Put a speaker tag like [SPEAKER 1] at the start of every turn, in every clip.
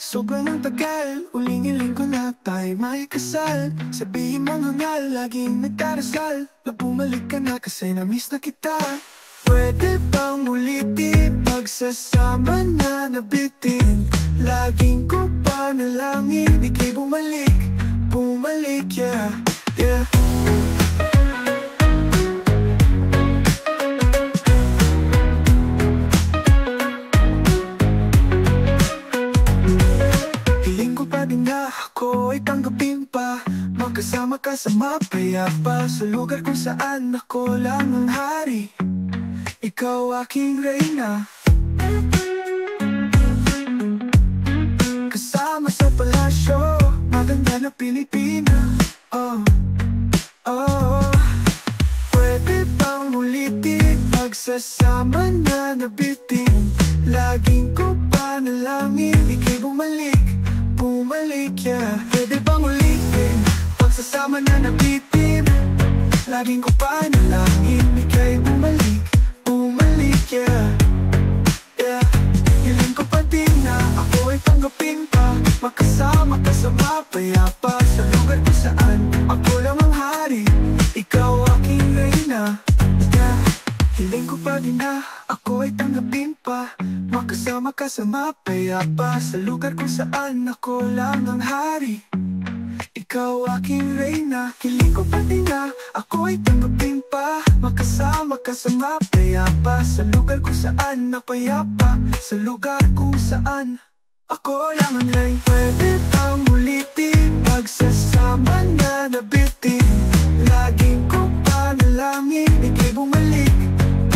[SPEAKER 1] Sobrang ang tagal, uling-iling ko na tayo may kasal. Sabihin mo nga laging nagdarasal na bumalik ka na kasi na-miss na kita. Pwede bang ulitin, pagsasama na nabitin. Laging ko panalangin, ika'y bumalik, bumalik, yeah, yeah. Ako ay tanggapin pa, magkasama ka sa mapayapa, sa lugar kung saan ako lang ang hari, ikaw aking reyna. Kasama sa palasyo, maganda na Pilipina. Oh, oh. Pwede bang ulitin, pagsasama na nabitin. Laging ko panalangin, ika'y bumalik, bumalik, yeah. Pwede bang ulitin, pagsasama na nabitin. Laging ko panalangin, ika'y bumalik, bumalik, yeah, yeah. Hiling ko pa din na ako ay tanggapin pa, magkasama ka sa mapayapa, sa lugar kung saan ako lang ang hari, ikaw aking reyna, yeah. Hiling ko pa din na ako ay tanggapin pa, makasama ka sa mapayapa, sa lugar kung saan ako lang ang hari, ikaw aking reyna. Hiling ko pa din na ako ay tanggapin pa, makasama ka sa mapayapa, sa lugar kung saan napayapa, sa lugar kung saan ako lang ang reyna. Pwede bang ulitin, pagsasama na nabitin. Laging ko panalangin, ika'y bumalik,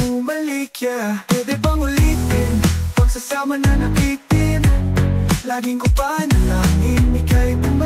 [SPEAKER 1] bumalik, yeah. Pwede bang ulitin, pagsasama na nabitin. Laging ko panalangin, ika'y bumalik,